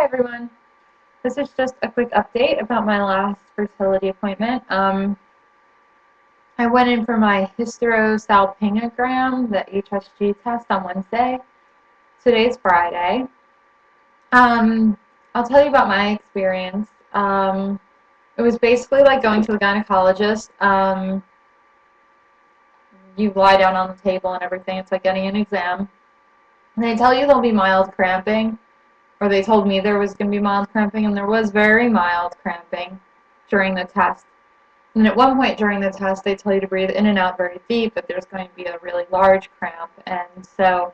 Hi everyone. This is just a quick update about my last fertility appointment. I went in for my Hysterosalpingogram, the HSG test, on Wednesday. Today's Friday. I'll tell you about my experience. It was basically like going to the gynecologist. You lie down on the table and everything. It's like getting an exam. And they tell you there'll be mild cramping. Or they told me there was going to be mild cramping, and there was very mild cramping during the test. And at one point during the test, they tell you to breathe in and out very deep, but there's going to be a really large cramp. And so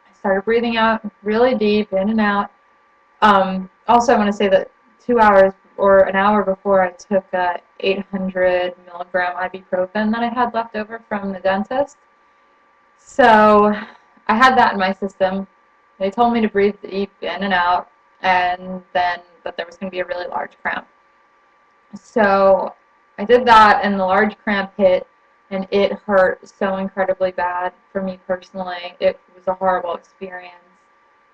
I started breathing out really deep, in and out. Also, I want to say that 2 hours or an hour before, I took a 800 milligram ibuprofen that I had left over from the dentist. So I had that in my system. They told me to breathe deep in and out, and then that there was going to be a really large cramp. So I did that, and the large cramp hit, and it hurt so incredibly bad for me personally. It was a horrible experience.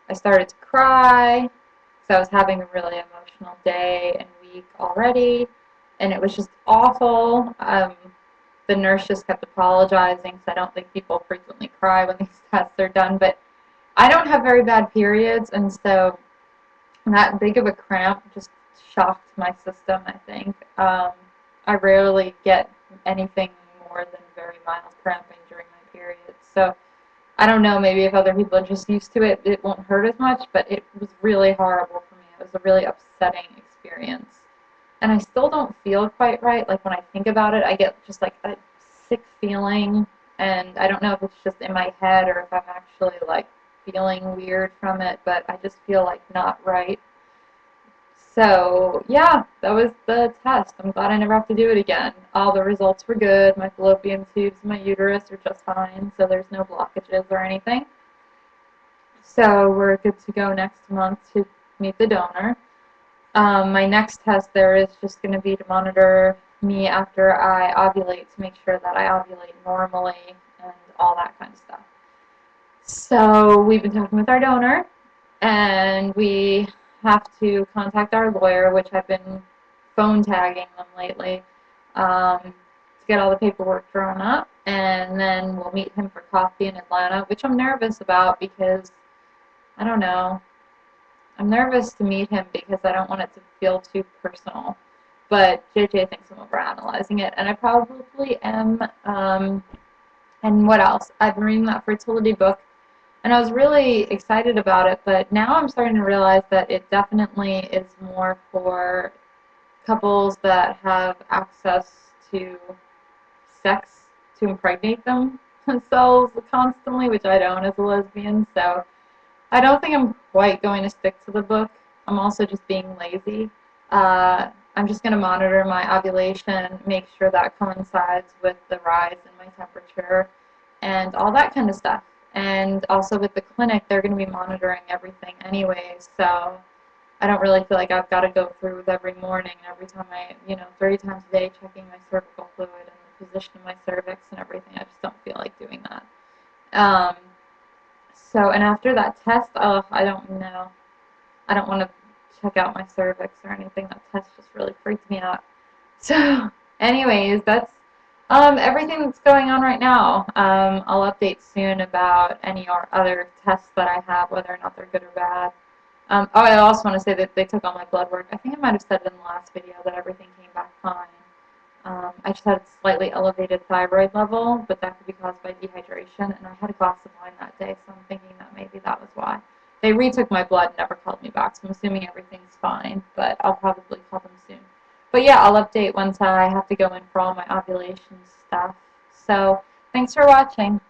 I started to cry, because I was having a really emotional day and week already, and it was just awful. The nurse just kept apologizing, because I don't think people frequently cry when these tests are done, but I don't have very bad periods, and so that big of a cramp just shocked my system, I think. I rarely get anything more than very mild cramping during my periods. So I don't know, maybe if other people are just used to it, it won't hurt as much, but it was really horrible for me. It was a really upsetting experience. And I still don't feel quite right. Like when I think about it, I get just like a sick feeling, and I don't know if it's just in my head or if I'm actually like feeling weird from it, but I just feel like not right. So yeah, that was the test. I'm glad I never have to do it again. All the results were good. My fallopian tubes and my uterus are just fine, so there's no blockages or anything. So we're good to go next month to meet the donor. My next test there is just going to be to monitor me after I ovulate to make sure that I ovulate normally and all that kind of stuff. So we've been talking with our donor, and we have to contact our lawyer, which I've been phone tagging them lately, to get all the paperwork drawn up, and then we'll meet him for coffee in Atlanta, which I'm nervous about because, I don't know, I'm nervous to meet him because I don't want it to feel too personal, but JJ thinks I'm overanalyzing it, and I probably am. And what else? I've been reading that fertility book, and I was really excited about it, but now I'm starting to realize that it definitely is more for couples that have access to sex to impregnate themselves constantly, which I don't as a lesbian, so I don't think I'm quite going to stick to the book. I'm also just being lazy. I'm just going to monitor my ovulation, make sure that coincides with the rise in my temperature, and all that kind of stuff. And also with the clinic, they're going to be monitoring everything anyway, so I don't really feel like I've got to go through with every morning and every time 30 times a day checking my cervical fluid and the position of my cervix and everything. I just don't feel like doing that. And after that test, I don't know. I don't want to check out my cervix or anything. That test just really freaked me out. So anyways, that's everything that's going on right now. I'll update soon about any other tests that I have, whether or not they're good or bad. I also want to say that they took all my blood work. I think I might have said it in the last video that everything came back fine. I just had a slightly elevated thyroid level, but that could be caused by dehydration, and I had a glass of wine that day, so I'm thinking that maybe that was why. They retook my blood and never called me back, so I'm assuming everything's fine, but I'll probably call them soon. But yeah, I'll update once I have to go in for all my ovulation stuff. So thanks for watching.